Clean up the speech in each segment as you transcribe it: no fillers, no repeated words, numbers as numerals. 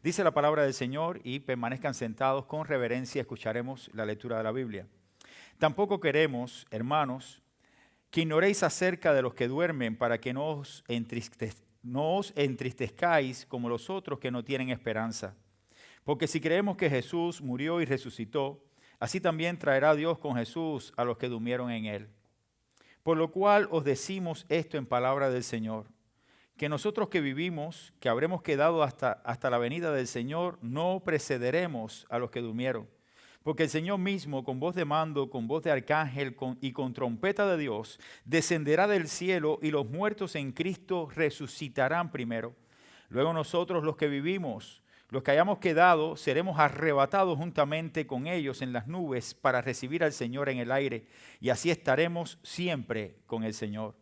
Dice la palabra del Señor y permanezcan sentados con reverencia, escucharemos la lectura de la Biblia. Tampoco queremos, hermanos, que ignoréis acerca de los que duermen para que no os entristezcáis como los otros que no tienen esperanza. Porque si creemos que Jesús murió y resucitó, así también traerá Dios con Jesús a los que durmieron en él. Por lo cual os decimos esto en palabra del Señor, que nosotros que vivimos, que habremos quedado hasta la venida del Señor, no precederemos a los que durmieron. Porque el Señor mismo, con voz de mando, con voz de arcángel y con trompeta de Dios, descenderá del cielo y los muertos en Cristo resucitarán primero. Luego nosotros los que vivimos, los que hayamos quedado, seremos arrebatados juntamente con ellos en las nubes para recibir al Señor en el aire, y así estaremos siempre con el Señor.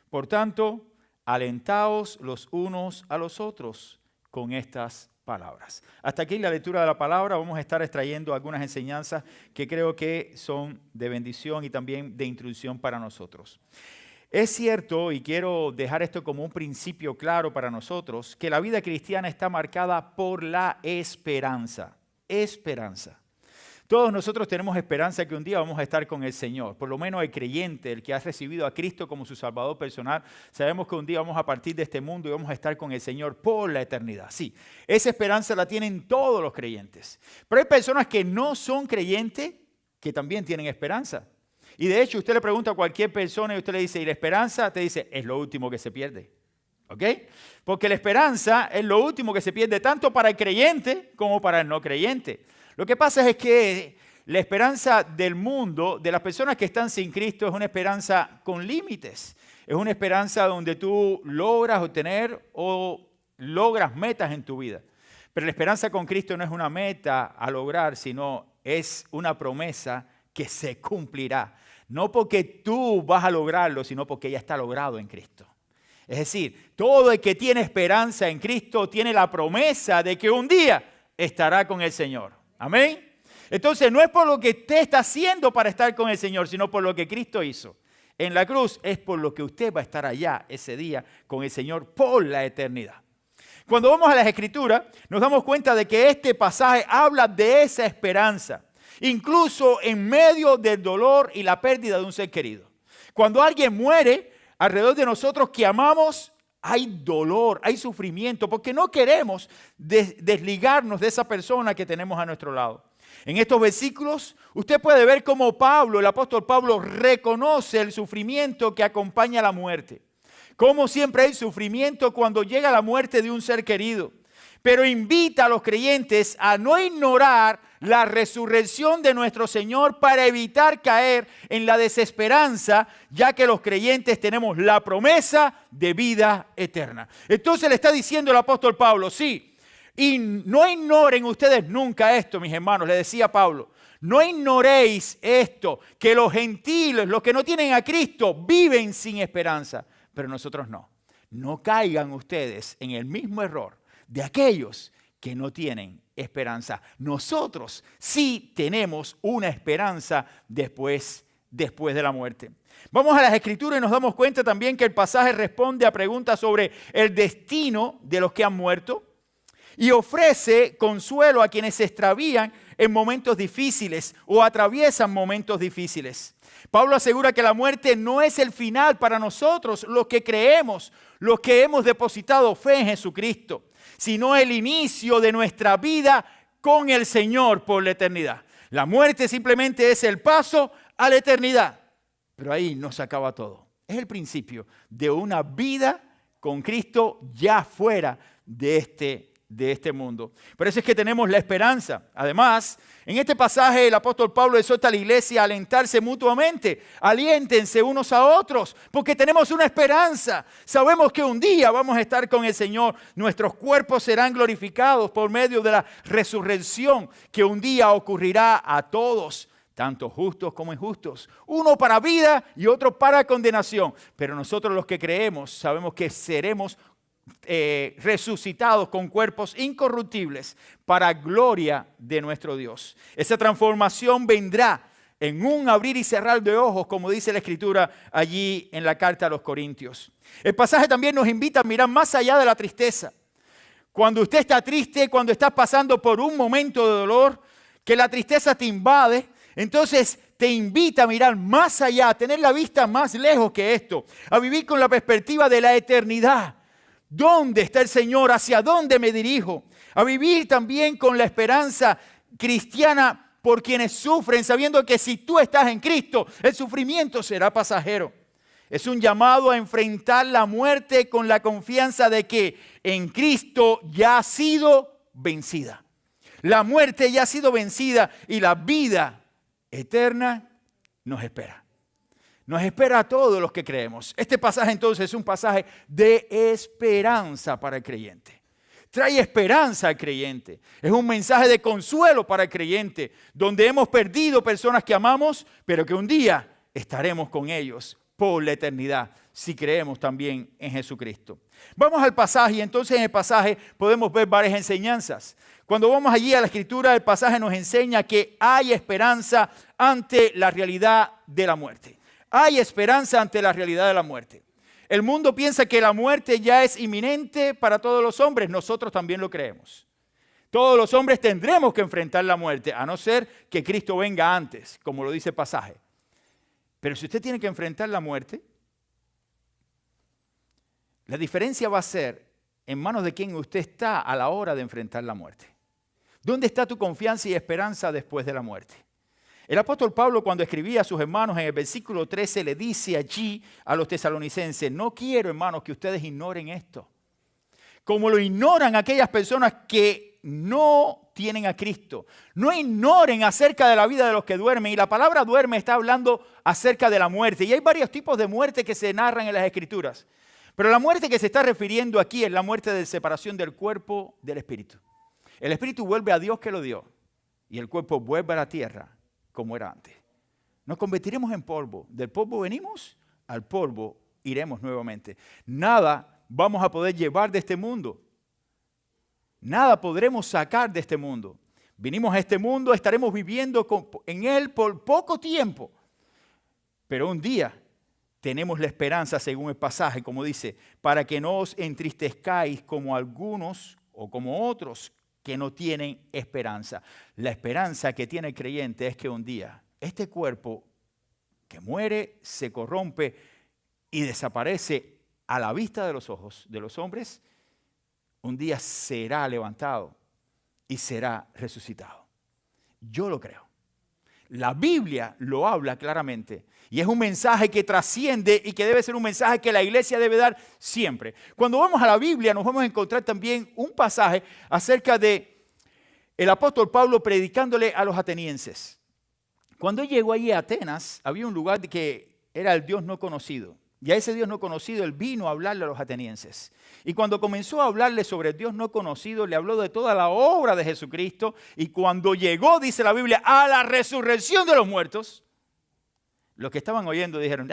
Por tanto, alentaos los unos a los otros con estas palabras. Hasta aquí la lectura de la palabra. Vamos a estar extrayendo algunas enseñanzas que creo que son de bendición y también de instrucción para nosotros. Es cierto, y quiero dejar esto como un principio claro para nosotros, que la vida cristiana está marcada por la esperanza. Esperanza. Todos nosotros tenemos esperanza que un día vamos a estar con el Señor. Por lo menos el creyente, el que ha recibido a Cristo como su Salvador personal, sabemos que un día vamos a partir de este mundo y vamos a estar con el Señor por la eternidad. Sí, esa esperanza la tienen todos los creyentes. Pero hay personas que no son creyentes que también tienen esperanza. Y de hecho, usted le pregunta a cualquier persona y usted le dice, ¿y la esperanza? Te dice, es lo último que se pierde. ¿Ok? Porque la esperanza es lo último que se pierde tanto para el creyente como para el no creyente. Lo que pasa es que la esperanza del mundo, de las personas que están sin Cristo, es una esperanza con límites. Es una esperanza donde tú logras obtener o logras metas en tu vida. Pero la esperanza con Cristo no es una meta a lograr, sino es una promesa que se cumplirá. No porque tú vas a lograrlo, sino porque ya está logrado en Cristo. Es decir, todo el que tiene esperanza en Cristo tiene la promesa de que un día estará con el Señor. Amén. Entonces no es por lo que usted está haciendo para estar con el Señor, sino por lo que Cristo hizo en la cruz. Es por lo que usted va a estar allá ese día con el Señor por la eternidad. Cuando vamos a las Escrituras, nos damos cuenta de que este pasaje habla de esa esperanza, incluso en medio del dolor y la pérdida de un ser querido. Cuando alguien muere alrededor de nosotros que amamos, hay dolor, hay sufrimiento, porque no queremos desligarnos de esa persona que tenemos a nuestro lado. En estos versículos, usted puede ver cómo Pablo, el apóstol Pablo, reconoce el sufrimiento que acompaña a la muerte. Como siempre hay sufrimiento cuando llega la muerte de un ser querido. Pero invita a los creyentes a no ignorar la resurrección de nuestro Señor para evitar caer en la desesperanza, ya que los creyentes tenemos la promesa de vida eterna. Entonces le está diciendo el apóstol Pablo, sí, y no ignoren ustedes nunca esto, mis hermanos, le decía Pablo, no ignoréis esto, que los gentiles, los que no tienen a Cristo, viven sin esperanza, pero nosotros no. No caigan ustedes en el mismo error de aquellos que no tienen esperanza. Nosotros sí tenemos una esperanza después de la muerte. Vamos a las Escrituras y nos damos cuenta también que el pasaje responde a preguntas sobre el destino de los que han muerto y ofrece consuelo a quienes se extravían en momentos difíciles o atraviesan momentos difíciles. Pablo asegura que la muerte no es el final para nosotros, los que creemos, los que hemos depositado fe en Jesucristo, sino el inicio de nuestra vida con el Señor por la eternidad. La muerte simplemente es el paso a la eternidad, pero ahí no se acaba todo. Es el principio de una vida con Cristo ya fuera de este mundo. Por eso es que tenemos la esperanza. Además, en este pasaje el apóstol Pablo exhorta a la iglesia a alentarse mutuamente. Aliéntense unos a otros, porque tenemos una esperanza. Sabemos que un día vamos a estar con el Señor. Nuestros cuerpos serán glorificados por medio de la resurrección que un día ocurrirá a todos, tanto justos como injustos. Uno para vida y otro para condenación. Pero nosotros los que creemos sabemos que seremos resucitados con cuerpos incorruptibles para gloria de nuestro Dios. Esa transformación vendrá en un abrir y cerrar de ojos, como dice la Escritura allí en la carta a los Corintios. El pasaje también nos invita a mirar más allá de la tristeza. Cuando usted está triste, cuando está pasando por un momento de dolor, que la tristeza te invade, entonces te invita a mirar más allá, a tener la vista más lejos que esto, a vivir con la perspectiva de la eternidad. ¿Dónde está el Señor? ¿Hacia dónde me dirijo? A vivir también con la esperanza cristiana por quienes sufren, sabiendo que si tú estás en Cristo, el sufrimiento será pasajero. Es un llamado a enfrentar la muerte con la confianza de que en Cristo ya ha sido vencida. La muerte ya ha sido vencida y la vida eterna nos espera. Nos espera a todos los que creemos. Este pasaje entonces es un pasaje de esperanza para el creyente. Trae esperanza al creyente. Es un mensaje de consuelo para el creyente, donde hemos perdido personas que amamos, pero que un día estaremos con ellos por la eternidad, si creemos también en Jesucristo. Vamos al pasaje y entonces en el pasaje podemos ver varias enseñanzas. Cuando vamos allí a la Escritura, el pasaje nos enseña que hay esperanza ante la realidad de la muerte. Hay esperanza ante la realidad de la muerte. El mundo piensa que la muerte ya es inminente para todos los hombres. Nosotros también lo creemos. Todos los hombres tendremos que enfrentar la muerte, a no ser que Cristo venga antes, como lo dice el pasaje. Pero si usted tiene que enfrentar la muerte, la diferencia va a ser en manos de quién usted está a la hora de enfrentar la muerte. ¿Dónde está tu confianza y esperanza después de la muerte? El apóstol Pablo, cuando escribía a sus hermanos en el versículo 13, le dice allí a los tesalonicenses: no quiero, hermanos, que ustedes ignoren esto. Como lo ignoran aquellas personas que no tienen a Cristo. No ignoren acerca de la vida de los que duermen. Y la palabra duerme está hablando acerca de la muerte. Y hay varios tipos de muerte que se narran en las Escrituras. Pero la muerte que se está refiriendo aquí es la muerte de separación del cuerpo del espíritu. El espíritu vuelve a Dios que lo dio y el cuerpo vuelve a la tierra como era antes. Nos convertiremos en polvo. Del polvo venimos, al polvo iremos nuevamente. Nada vamos a poder llevar de este mundo. Nada podremos sacar de este mundo. Vinimos a este mundo, estaremos viviendo en él por poco tiempo. Pero un día tenemos la esperanza, según el pasaje, como dice, para que no os entristezcáis como algunos o como otros que no tienen esperanza. La esperanza que tiene el creyente es que un día este cuerpo que muere, se corrompe y desaparece a la vista de los ojos de los hombres, un día será levantado y será resucitado. Yo lo creo. La Biblia lo habla claramente y es un mensaje que trasciende y que debe ser un mensaje que la iglesia debe dar siempre. Cuando vamos a la Biblia nos vamos a encontrar también un pasaje acerca de el apóstol Pablo predicándole a los atenienses. Cuando él llegó allí a Atenas había un lugar que era el Dios no conocido. Y a ese Dios no conocido él vino a hablarle a los atenienses. Y cuando comenzó a hablarle sobre el Dios no conocido, le habló de toda la obra de Jesucristo. Y cuando llegó, dice la Biblia, a la resurrección de los muertos, los que estaban oyendo dijeron,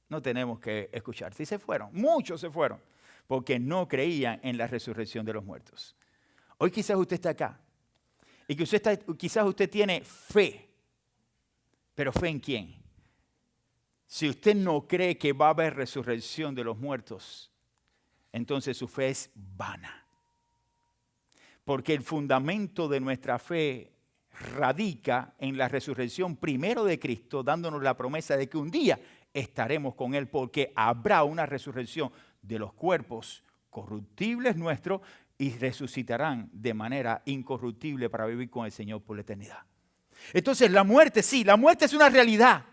no tenemos que escucharte. Y se fueron, muchos se fueron, porque no creían en la resurrección de los muertos. Hoy quizás usted está acá y que quizás usted tiene fe, pero ¿fe en quién? Si usted no cree que va a haber resurrección de los muertos, entonces su fe es vana. Porque el fundamento de nuestra fe radica en la resurrección primero de Cristo, dándonos la promesa de que un día estaremos con Él, porque habrá una resurrección de los cuerpos corruptibles nuestros y resucitarán de manera incorruptible para vivir con el Señor por la eternidad. Entonces la muerte, sí, la muerte es una realidad.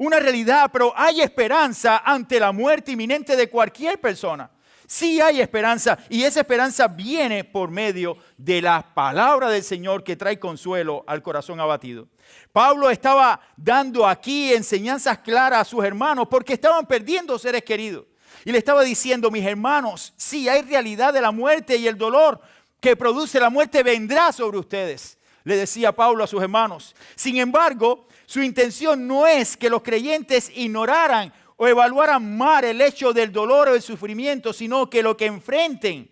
Una realidad, pero hay esperanza ante la muerte inminente de cualquier persona. Sí hay esperanza y esa esperanza viene por medio de la palabra del Señor que trae consuelo al corazón abatido. Pablo estaba dando aquí enseñanzas claras a sus hermanos porque estaban perdiendo seres queridos. Y le estaba diciendo, mis hermanos, sí hay realidad de la muerte y el dolor que produce la muerte vendrá sobre ustedes. Le decía Pablo a sus hermanos. Sin embargo, su intención no es que los creyentes ignoraran o evaluaran mal el hecho del dolor o el sufrimiento, sino que lo que enfrenten,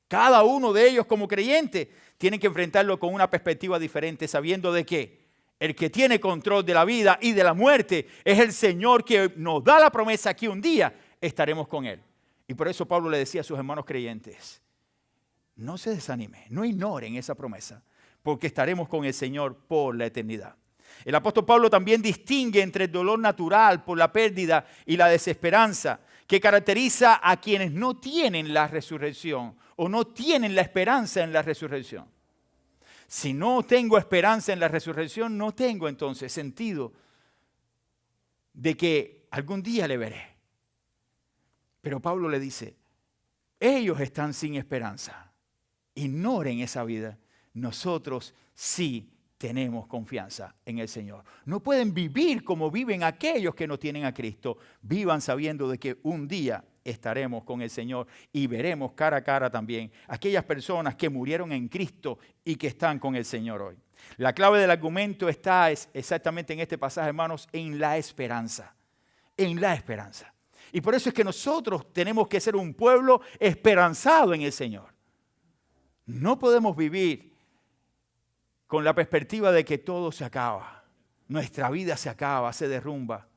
cada uno de ellos como creyente, tienen que enfrentarlo con una perspectiva diferente, sabiendo de que el que tiene control de la vida y de la muerte es el Señor que nos da la promesa que un día estaremos con Él. Y por eso Pablo le decía a sus hermanos creyentes, no se desanime, no ignoren esa promesa, porque estaremos con el Señor por la eternidad. El apóstol Pablo también distingue entre el dolor natural por la pérdida y la desesperanza que caracteriza a quienes no tienen la resurrección o no tienen la esperanza en la resurrección. Si no tengo esperanza en la resurrección, no tengo entonces sentido de que algún día le veré. Pero Pablo le dice, ellos están sin esperanza. Ignoren esa vida. Nosotros sí tenemos confianza en el Señor. No pueden vivir como viven aquellos que no tienen a Cristo. Vivan sabiendo de que un día estaremos con el Señor y veremos cara a cara también aquellas personas que murieron en Cristo y que están con el Señor hoy. La clave del argumento está exactamente en este pasaje, hermanos, en la esperanza. En la esperanza. Y por eso es que nosotros tenemos que ser un pueblo esperanzado en el Señor. No podemos vivir con la perspectiva de que todo se acaba. Nuestra vida se acaba, se derrumba.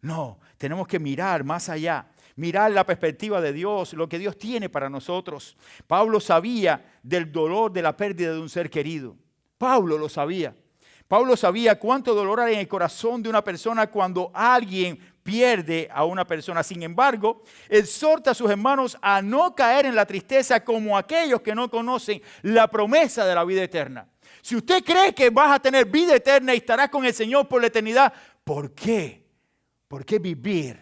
No, tenemos que mirar más allá. Mirar la perspectiva de Dios, lo que Dios tiene para nosotros. Pablo sabía del dolor de la pérdida de un ser querido. Pablo lo sabía. Pablo sabía cuánto dolor hay en el corazón de una persona cuando alguien pierde a una persona. Sin embargo, exhorta a sus hermanos a no caer en la tristeza como aquellos que no conocen la promesa de la vida eterna. Si usted cree que vas a tener vida eterna y estarás con el Señor por la eternidad, ¿por qué? ¿Por qué vivir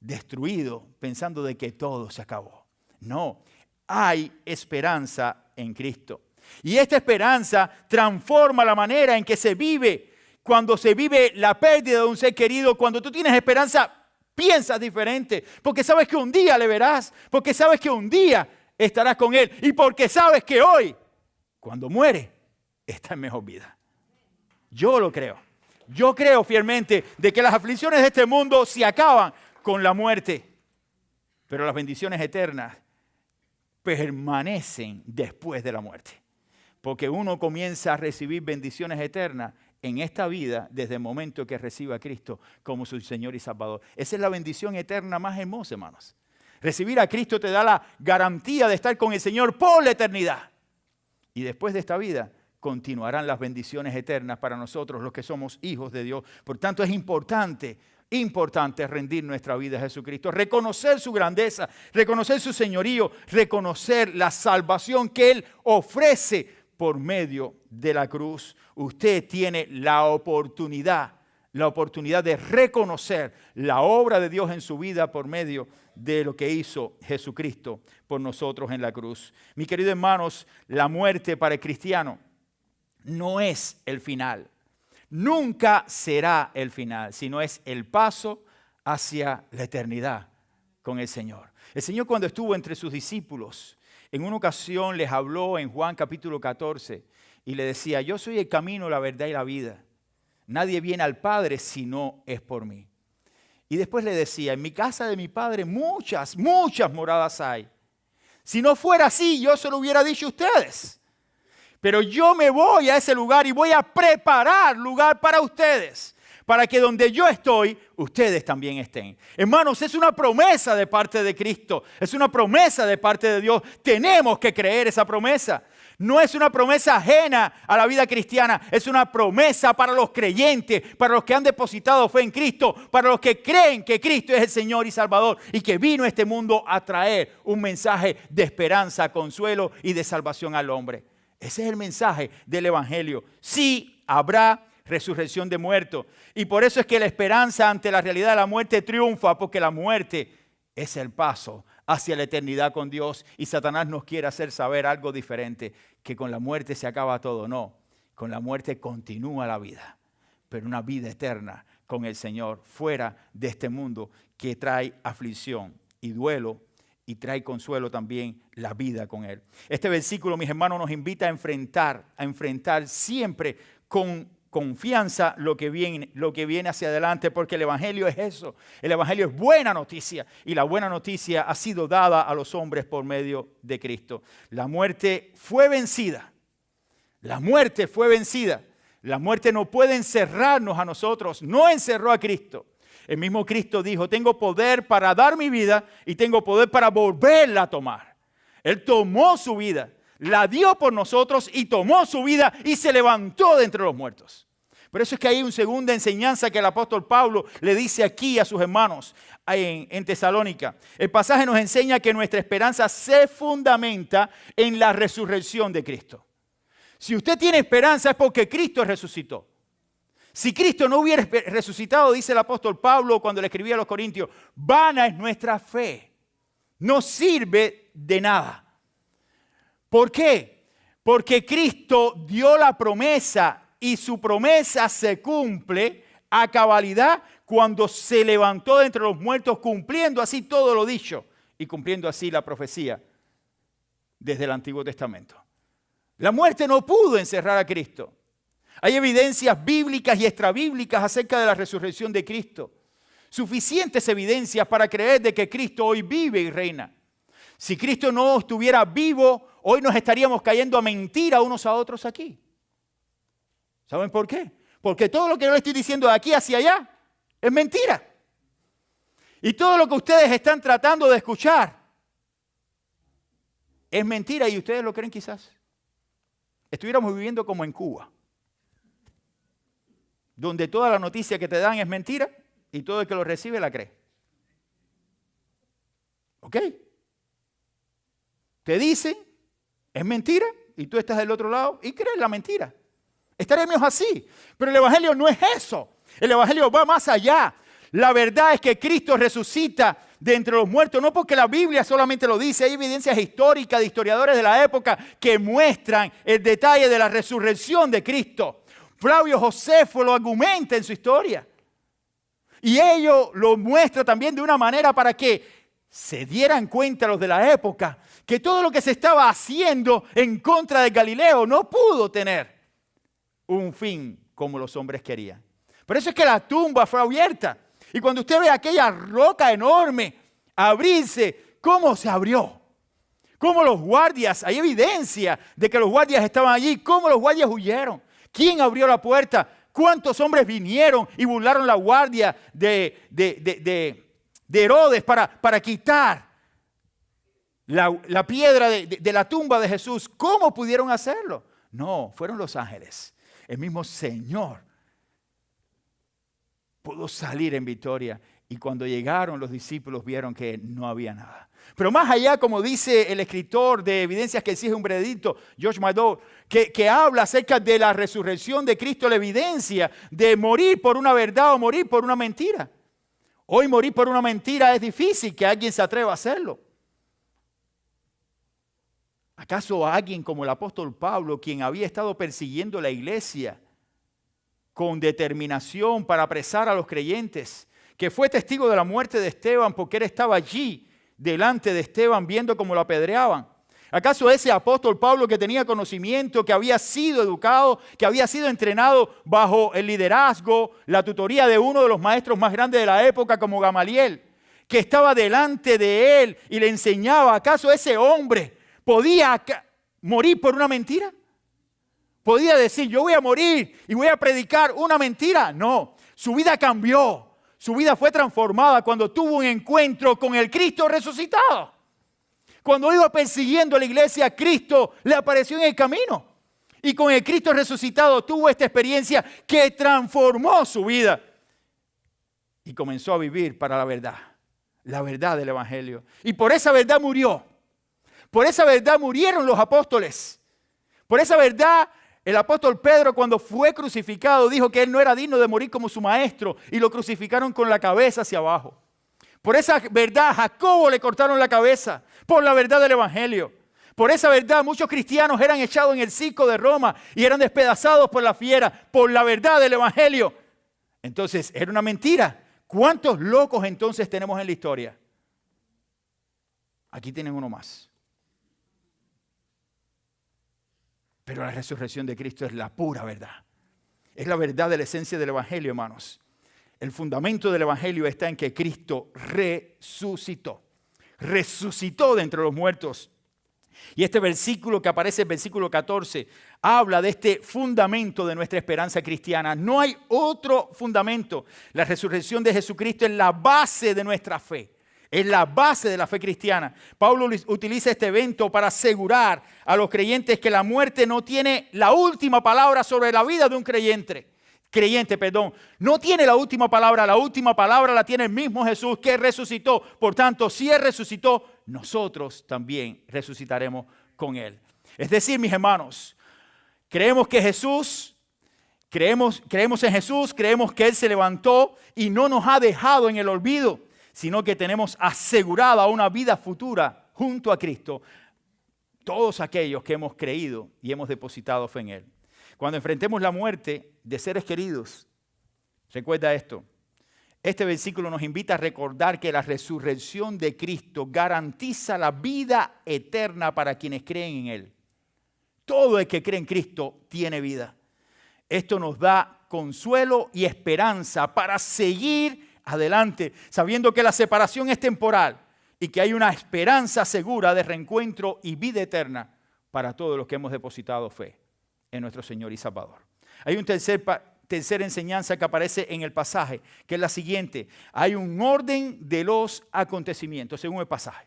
destruido pensando de que todo se acabó? No, hay esperanza en Cristo. Y esta esperanza transforma la manera en que se vive. Cuando se vive la pérdida de un ser querido, cuando tú tienes esperanza, piensas diferente. Porque sabes que un día le verás, porque sabes que un día estarás con Él. Y porque sabes que hoy, cuando muere, está en mejor vida. Yo lo creo. Yo creo fielmente de que las aflicciones de este mundo se acaban con la muerte. Pero las bendiciones eternas permanecen después de la muerte. Porque uno comienza a recibir bendiciones eternas en esta vida desde el momento que recibe a Cristo como su Señor y Salvador. Esa es la bendición eterna más hermosa, hermanos. Recibir a Cristo te da la garantía de estar con el Señor por la eternidad. Y después de esta vida continuarán las bendiciones eternas para nosotros, los que somos hijos de Dios. Por tanto, es importante rendir nuestra vida a Jesucristo, reconocer su grandeza, reconocer su señorío, reconocer la salvación que Él ofrece por medio de la cruz. Usted tiene la oportunidad de reconocer la obra de Dios en su vida por medio de lo que hizo Jesucristo por nosotros en la cruz. Mis queridos hermanos, la muerte para el cristiano no es el final. Nunca será el final, sino es el paso hacia la eternidad con el Señor. El Señor, cuando estuvo entre sus discípulos, en una ocasión les habló en Juan capítulo 14 y le decía, yo soy el camino, la verdad y la vida. Nadie viene al Padre si no es por mí. Y después le decía, en mi casa de mi Padre muchas moradas hay. Si no fuera así, yo se lo hubiera dicho a ustedes. Pero yo me voy a ese lugar y voy a preparar lugar para ustedes, para que donde yo estoy, ustedes también estén. Hermanos, es una promesa de parte de Cristo, es una promesa de parte de Dios. Tenemos que creer esa promesa. No es una promesa ajena a la vida cristiana, es una promesa para los creyentes, para los que han depositado fe en Cristo, para los que creen que Cristo es el Señor y Salvador y que vino a este mundo a traer un mensaje de esperanza, consuelo y de salvación al hombre. Ese es el mensaje del Evangelio. Sí habrá resurrección de muertos. Y por eso es que la esperanza ante la realidad de la muerte triunfa, porque la muerte es el paso hacia la eternidad con Dios. Y Satanás nos quiere hacer saber algo diferente, que con la muerte se acaba todo. No, con la muerte continúa la vida, pero una vida eterna con el Señor, fuera de este mundo que trae aflicción y duelo, y trae consuelo también la vida con Él. Este versículo, mis hermanos, nos invita a enfrentar siempre con confianza lo que viene hacia adelante, porque el Evangelio es eso. El Evangelio es buena noticia, y la buena noticia ha sido dada a los hombres por medio de Cristo. La muerte fue vencida. La muerte fue vencida. La muerte no puede encerrarnos a nosotros. No encerró a Cristo. El mismo Cristo dijo, tengo poder para dar mi vida y tengo poder para volverla a tomar. Él tomó su vida, la dio por nosotros y tomó su vida y se levantó de entre los muertos. Por eso es que hay una segunda enseñanza que el apóstol Pablo le dice aquí a sus hermanos en Tesalónica. El pasaje nos enseña que nuestra esperanza se fundamenta en la resurrección de Cristo. Si usted tiene esperanza es porque Cristo resucitó. Si Cristo no hubiera resucitado, dice el apóstol Pablo cuando le escribía a los Corintios, vana es nuestra fe. No sirve de nada. ¿Por qué? Porque Cristo dio la promesa y su promesa se cumple a cabalidad cuando se levantó de entre los muertos, cumpliendo así todo lo dicho y cumpliendo así la profecía desde el Antiguo Testamento. La muerte no pudo encerrar a Cristo. Hay evidencias bíblicas y extrabíblicas acerca de la resurrección de Cristo. Suficientes evidencias para creer de que Cristo hoy vive y reina. Si Cristo no estuviera vivo, hoy nos estaríamos cayendo a mentir a unos a otros aquí. ¿Saben por qué? Porque todo lo que yo le estoy diciendo de aquí hacia allá es mentira. Y todo lo que ustedes están tratando de escuchar es mentira y ustedes lo creen quizás. Estuviéramos viviendo como en Cuba, donde toda la noticia que te dan es mentira y todo el que lo recibe la cree. ¿Ok? Te dicen, es mentira, y tú estás del otro lado y crees la mentira. Estaremos así. Pero el Evangelio no es eso. El Evangelio va más allá. La verdad es que Cristo resucita de entre los muertos, no porque la Biblia solamente lo dice. Hay evidencias históricas de historiadores de la época que muestran el detalle de la resurrección de Cristo. Flavio Josefo lo argumenta en su historia. Y ello lo muestra también de una manera para que se dieran cuenta los de la época que todo lo que se estaba haciendo en contra de Galileo no pudo tener un fin como los hombres querían. Por eso es que la tumba fue abierta. Y cuando usted ve aquella roca enorme abrirse, ¿cómo se abrió? ¿Cómo los guardias, hay evidencia de que los guardias estaban allí, cómo los guardias huyeron? ¿Quién abrió la puerta? ¿Cuántos hombres vinieron y burlaron la guardia de Herodes para quitar la piedra de la tumba de Jesús? ¿Cómo pudieron hacerlo? No, fueron los ángeles. El mismo Señor pudo salir en victoria. Y cuando llegaron los discípulos vieron que no había nada. Pero más allá, como dice el escritor de Evidencias que exige un veredicto, George Madoff, que habla acerca de la resurrección de Cristo, la evidencia de morir por una verdad o morir por una mentira. Hoy morir por una mentira es difícil que alguien se atreva a hacerlo. ¿Acaso alguien como el apóstol Pablo, quien había estado persiguiendo la iglesia con determinación para apresar a los creyentes, que fue testigo de la muerte de Esteban porque él estaba allí delante de Esteban viendo cómo lo apedreaban? ¿Acaso ese apóstol Pablo que tenía conocimiento, que había sido educado, que había sido entrenado bajo el liderazgo, la tutoría de uno de los maestros más grandes de la época como Gamaliel, que estaba delante de él y le enseñaba, ¿acaso ese hombre podía morir por una mentira? ¿Podía decir, yo voy a morir y voy a predicar una mentira? No, su vida cambió. Su vida fue transformada cuando tuvo un encuentro con el Cristo resucitado. Cuando iba persiguiendo a la iglesia, Cristo le apareció en el camino. Y con el Cristo resucitado tuvo esta experiencia que transformó su vida. Y comenzó a vivir para la verdad del Evangelio. Y por esa verdad murió. Por esa verdad murieron los apóstoles. Por esa verdad el apóstol Pedro, cuando fue crucificado, dijo que él no era digno de morir como su maestro y lo crucificaron con la cabeza hacia abajo. Por esa verdad a Jacobo le cortaron la cabeza, por la verdad del Evangelio. Por esa verdad muchos cristianos eran echados en el circo de Roma y eran despedazados por la fiera, por la verdad del Evangelio. Entonces, era una mentira. ¿Cuántos locos entonces tenemos en la historia? Aquí tienen uno más. Pero la resurrección de Cristo es la pura verdad. Es la verdad de la esencia del Evangelio, hermanos. El fundamento del Evangelio está en que Cristo resucitó. Resucitó de entre los muertos. Y este versículo que aparece en versículo 14 habla de este fundamento de nuestra esperanza cristiana. No hay otro fundamento. La resurrección de Jesucristo es la base de nuestra fe. Es la base de la fe cristiana. Pablo utiliza este evento para asegurar a los creyentes que la muerte no tiene la última palabra sobre la vida de un creyente. No tiene la última palabra la tiene el mismo Jesús que resucitó. Por tanto, si Él resucitó, nosotros también resucitaremos con Él. Es decir, mis hermanos, creemos en Jesús, creemos que Él se levantó y no nos ha dejado en el olvido, sino que tenemos asegurada una vida futura junto a Cristo, todos aquellos que hemos creído y hemos depositado fe en Él. Cuando enfrentemos la muerte de seres queridos, recuerda esto. Este versículo nos invita a recordar que la resurrección de Cristo garantiza la vida eterna para quienes creen en Él. Todo el que cree en Cristo tiene vida. Esto nos da consuelo y esperanza para seguir adelante, sabiendo que la separación es temporal y que hay una esperanza segura de reencuentro y vida eterna para todos los que hemos depositado fe en nuestro Señor y Salvador. Hay una tercera enseñanza que aparece en el pasaje, que es la siguiente. Hay un orden de los acontecimientos, según el pasaje.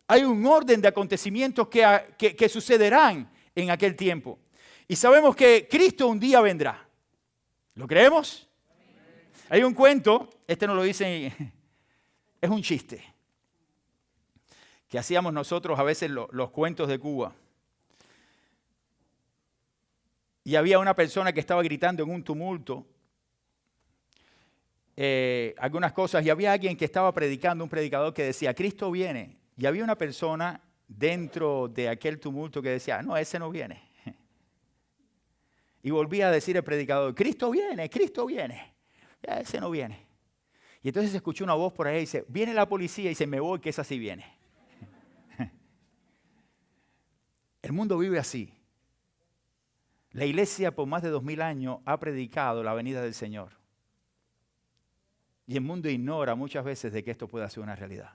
Hay un orden de acontecimientos que sucederán en aquel tiempo. Y sabemos que Cristo un día vendrá. ¿Lo creemos? Hay un cuento, este nos lo dicen, es un chiste, que hacíamos nosotros a veces los cuentos de Cuba. Y había una persona que estaba gritando en un tumulto algunas cosas, y había alguien que estaba predicando, un predicador que decía, Cristo viene. Y había una persona dentro de aquel tumulto que decía, no, ese no viene. Y volvía a decir el predicador, Cristo viene, ya ese no viene. Y entonces se escuchó una voz por ahí y dice, viene la policía, y dice, me voy, que esa sí viene. El mundo vive así. La iglesia por más de 2000 años ha predicado la venida del Señor. Y el mundo ignora muchas veces de que esto pueda ser una realidad.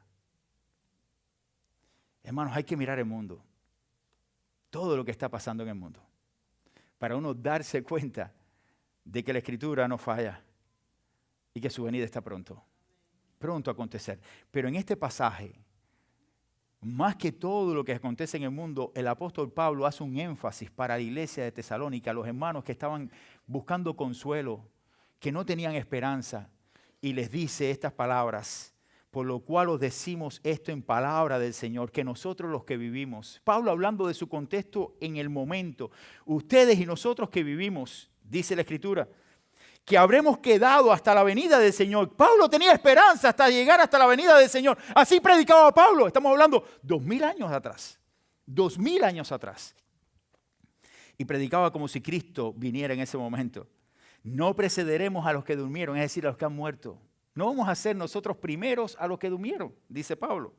Hermanos, hay que mirar el mundo. Todo lo que está pasando en el mundo. Para uno darse cuenta de que la Escritura no falla y que su venida está pronto a acontecer. Pero en este pasaje, más que todo lo que acontece en el mundo, el apóstol Pablo hace un énfasis para la iglesia de Tesalónica, los hermanos que estaban buscando consuelo, que no tenían esperanza, y les dice estas palabras, por lo cual os decimos esto en palabra del Señor, que nosotros los que vivimos, Pablo hablando de su contexto en el momento, ustedes y nosotros que vivimos, dice la Escritura, que habremos quedado hasta la venida del Señor. Pablo tenía esperanza hasta llegar hasta la venida del Señor. Así predicaba Pablo. Estamos hablando 2000 años atrás. 2000 años atrás. Y predicaba como si Cristo viniera en ese momento. No precederemos a los que durmieron, es decir, a los que han muerto. No vamos a ser nosotros primeros a los que durmieron, dice Pablo,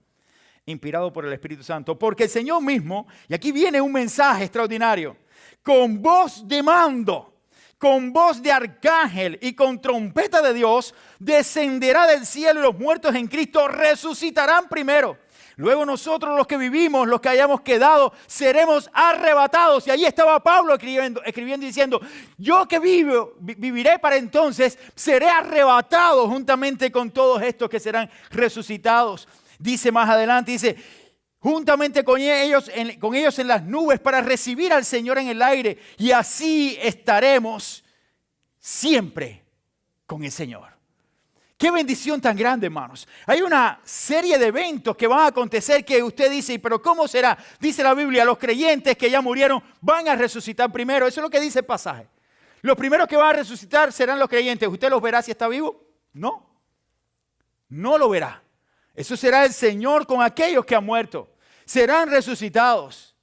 inspirado por el Espíritu Santo. Porque el Señor mismo, y aquí viene un mensaje extraordinario, con voz de mando, con voz de arcángel y con trompeta de Dios, descenderá del cielo y los muertos en Cristo resucitarán primero. Luego nosotros los que vivimos, los que hayamos quedado, seremos arrebatados. Y ahí estaba Pablo escribiendo y diciendo, yo que viviré para entonces, seré arrebatado juntamente con todos estos que serán resucitados. Dice más adelante, dice, juntamente con ellos en las nubes para recibir al Señor en el aire. Y así estaremos siempre con el Señor. Qué bendición tan grande, hermanos. Hay una serie de eventos que van a acontecer que usted dice, pero ¿cómo será? Dice la Biblia, los creyentes que ya murieron van a resucitar primero. Eso es lo que dice el pasaje. Los primeros que van a resucitar serán los creyentes. ¿Usted los verá si está vivo? No. No lo verá. Eso será el Señor con aquellos que han muerto. Serán resucitados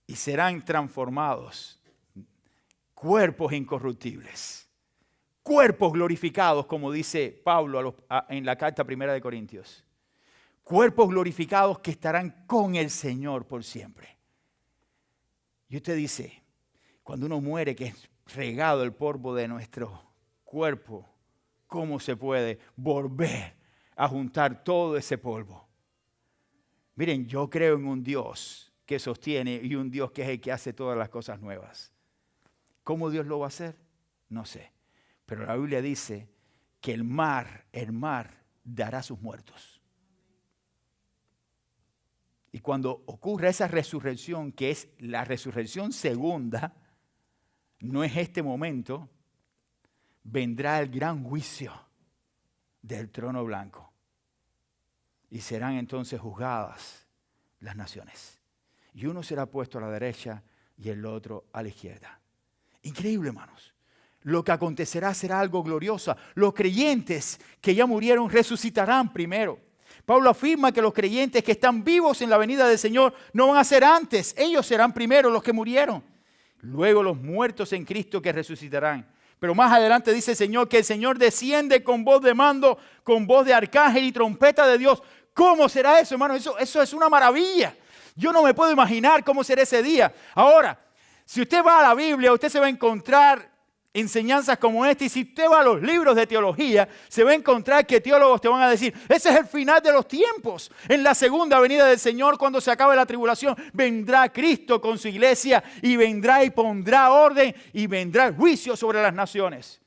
y serán transformados. Cuerpos incorruptibles. Cuerpos glorificados, como dice Pablo en la carta primera de Corintios. Cuerpos glorificados que estarán con el Señor por siempre. Y usted dice, cuando uno muere, que es regado el polvo de nuestro cuerpo, ¿cómo se puede volver a juntar todo ese polvo? Miren, yo creo en un Dios que sostiene y un Dios que es el que hace todas las cosas nuevas. ¿Cómo Dios lo va a hacer? No sé. Pero la Biblia dice que el mar dará a sus muertos. Y cuando ocurra esa resurrección, que es la resurrección segunda, no es este momento, vendrá el gran juicio del trono blanco. Y serán entonces juzgadas las naciones. Y uno será puesto a la derecha y el otro a la izquierda. Increíble, hermanos. Lo que acontecerá será algo glorioso. Los creyentes que ya murieron resucitarán primero. Pablo afirma que los creyentes que están vivos en la venida del Señor no van a ser antes. Ellos serán primero los que murieron. Luego los muertos en Cristo que resucitarán. Pero más adelante dice el Señor que el Señor desciende con voz de mando, con voz de arcángel y trompeta de Dios. ¿Cómo será eso, hermano? Eso es una maravilla. Yo no me puedo imaginar cómo será ese día. Ahora, si usted va a la Biblia, usted se va a encontrar enseñanzas como esta. Y si usted va a los libros de teología, se va a encontrar que teólogos te van a decir, ese es el final de los tiempos. En la segunda venida del Señor, cuando se acabe la tribulación, vendrá Cristo con su iglesia y vendrá y pondrá orden y vendrá el juicio sobre las naciones.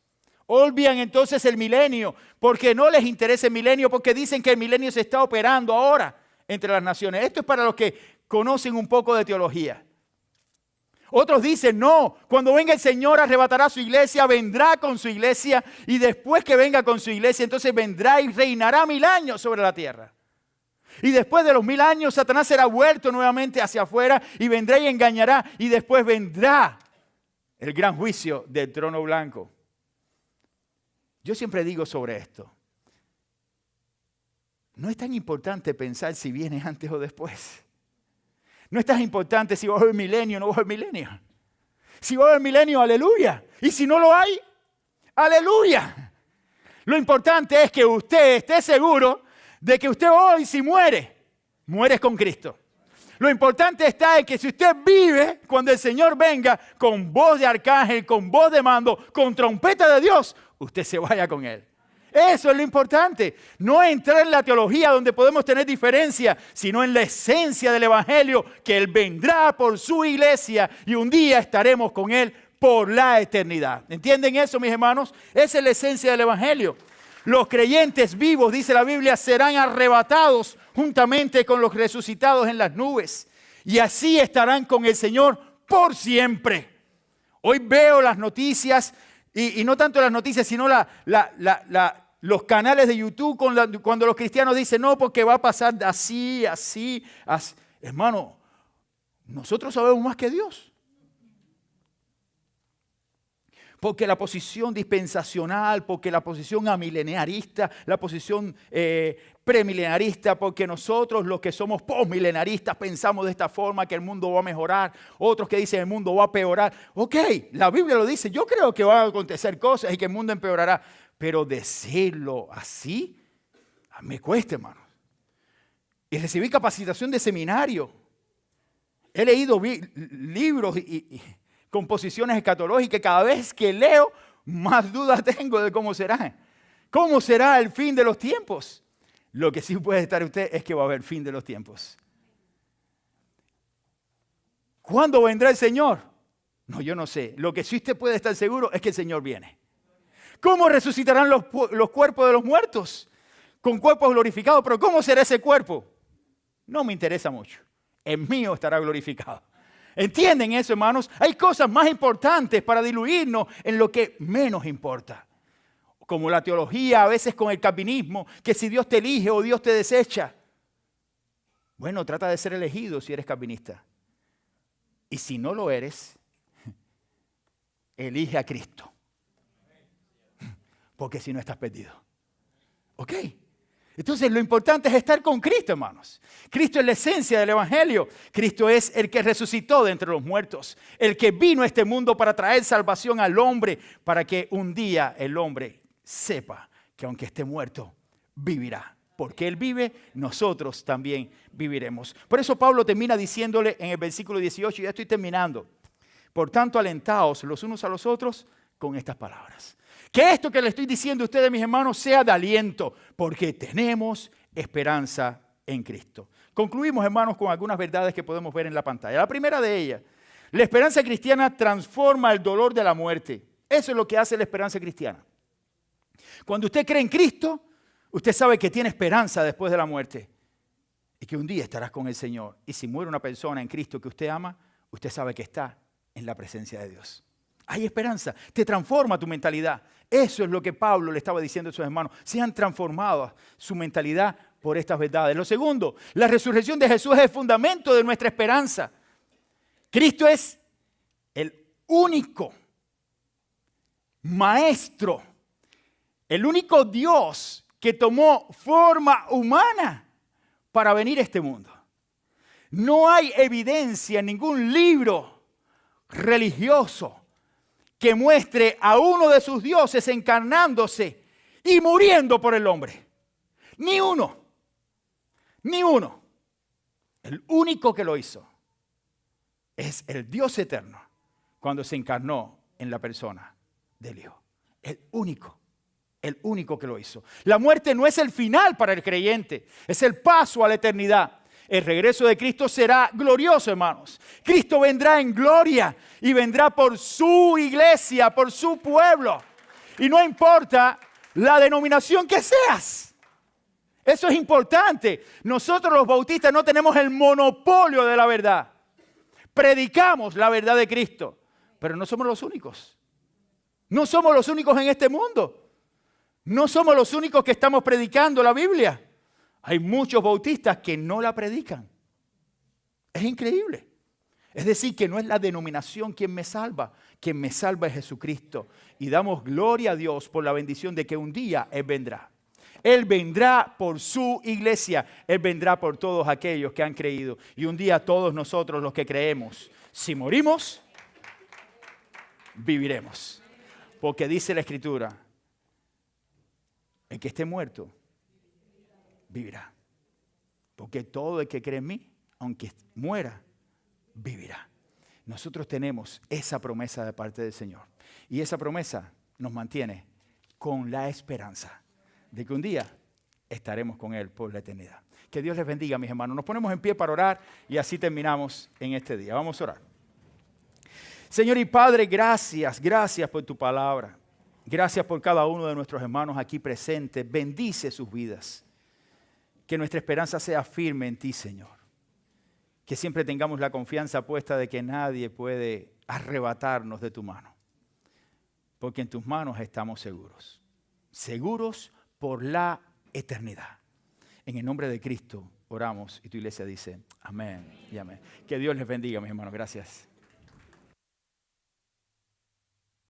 Olvidan entonces el milenio, porque no les interesa el milenio, porque dicen que el milenio se está operando ahora entre las naciones. Esto es para los que conocen un poco de teología. Otros dicen, no, cuando venga el Señor arrebatará su iglesia, vendrá con su iglesia y después que venga con su iglesia, entonces vendrá y reinará 1000 años sobre la tierra. Y después de los 1000 años, Satanás será vuelto nuevamente hacia afuera y vendrá y engañará y después vendrá el gran juicio del trono blanco. Yo siempre digo sobre esto, no es tan importante pensar si viene antes o después. No es tan importante si va a haber milenio o no va a haber milenio. Si va a haber milenio, aleluya. Y si no lo hay, aleluya. Lo importante es que usted esté seguro de que usted hoy si muere con Cristo. Lo importante está en que si usted vive cuando el Señor venga con voz de arcángel, con voz de mando, con trompeta de Dios, usted se vaya con Él. Eso es lo importante. No entrar en la teología donde podemos tener diferencia, sino en la esencia del Evangelio, que Él vendrá por su iglesia y un día estaremos con Él por la eternidad. ¿Entienden eso, mis hermanos? Esa es la esencia del Evangelio. Los creyentes vivos, dice la Biblia, serán arrebatados juntamente con los resucitados en las nubes. Y así estarán con el Señor por siempre. Hoy veo las noticias, y no tanto las noticias, sino los canales de YouTube cuando los cristianos dicen, no, porque va a pasar así. Hermano, nosotros sabemos más que Dios. Porque la posición dispensacional, porque la posición amilenarista, la posición premilenarista, porque nosotros los que somos postmilenaristas pensamos de esta forma que el mundo va a mejorar, otros que dicen el mundo va a peorar. Ok, la Biblia lo dice, yo creo que van a acontecer cosas y que el mundo empeorará, pero decirlo así, me cuesta, hermano. Y recibí capacitación de seminario. He leído libros y composiciones escatológicas. Cada vez que leo, más dudas tengo de cómo será. ¿Cómo será el fin de los tiempos? Lo que sí puede estar usted es que va a haber fin de los tiempos. ¿Cuándo vendrá el Señor? No, yo no sé. Lo que sí usted puede estar seguro es que el Señor viene. ¿Cómo resucitarán los cuerpos de los muertos? Con cuerpos glorificados. ¿Pero cómo será ese cuerpo? No me interesa mucho. El mío estará glorificado. ¿Entienden eso, hermanos? Hay cosas más importantes para diluirnos en lo que menos importa. Como la teología, a veces con el calvinismo, que si Dios te elige o Dios te desecha. Bueno, trata de ser elegido si eres calvinista. Y si no lo eres, elige a Cristo. Porque si no estás perdido. ¿Ok? Entonces lo importante es estar con Cristo, hermanos. Cristo es la esencia del Evangelio. Cristo es el que resucitó de entre los muertos. El que vino a este mundo para traer salvación al hombre. Para que un día el hombre sepa que aunque esté muerto, vivirá. Porque Él vive, nosotros también viviremos. Por eso Pablo termina diciéndole en el versículo 18, y ya estoy terminando. Por tanto, alentaos los unos a los otros con estas palabras. Que esto que le estoy diciendo a ustedes, mis hermanos, sea de aliento, porque tenemos esperanza en Cristo. Concluimos, hermanos, con algunas verdades que podemos ver en la pantalla. La primera de ellas, la esperanza cristiana transforma el dolor de la muerte. Eso es lo que hace la esperanza cristiana. Cuando usted cree en Cristo, Usted sabe que tiene esperanza después de la muerte y que un día estarás con el Señor. Y si muere una persona en Cristo que usted ama, usted sabe que está en la presencia de Dios. Hay esperanza, te transforma tu mentalidad. Eso es lo que Pablo le estaba diciendo a sus hermanos. Sean transformados su mentalidad por estas verdades. Lo segundo, la resurrección de Jesús es el fundamento de nuestra esperanza. Cristo es el único maestro, el único Dios que tomó forma humana para venir a este mundo. No hay evidencia en ningún libro religioso que muestre a uno de sus dioses encarnándose y muriendo por el hombre. Ni uno. Ni uno. El único que lo hizo es el Dios eterno cuando se encarnó en la persona del Hijo. El único que lo hizo. La muerte no es el final para el creyente, es el paso a la eternidad. El regreso de Cristo será glorioso, hermanos. Cristo vendrá en gloria y vendrá por su iglesia, por su pueblo. Y no importa la denominación que seas. Eso es importante. Nosotros los bautistas no tenemos el monopolio de la verdad. Predicamos la verdad de Cristo, pero no somos los únicos. No somos los únicos en este mundo. No somos los únicos que estamos predicando la Biblia. Hay muchos bautistas que no la predican. Es increíble. Es decir, que no es la denominación quien me salva es Jesucristo. Y damos gloria a Dios por la bendición de que un día Él vendrá. Él vendrá por su iglesia. Él vendrá por todos aquellos que han creído. Y un día todos nosotros los que creemos, si morimos, viviremos. Porque dice la Escritura, el que esté muerto, vivirá. Porque todo el que cree en mí, aunque muera, vivirá. Nosotros tenemos esa promesa de parte del Señor. Y esa promesa nos mantiene con la esperanza de que un día estaremos con Él por la eternidad. Que Dios les bendiga, mis hermanos. Nos ponemos en pie para orar y así terminamos en este día. Vamos a orar. Señor y Padre, gracias por tu palabra. Gracias por cada uno de nuestros hermanos aquí presentes. Bendice sus vidas. Que nuestra esperanza sea firme en ti, Señor. Que siempre tengamos la confianza puesta de que nadie puede arrebatarnos de tu mano. Porque en tus manos estamos seguros. Seguros por la eternidad. En el nombre de Cristo oramos y tu iglesia dice amén y amén. Que Dios les bendiga, mis hermanos. Gracias.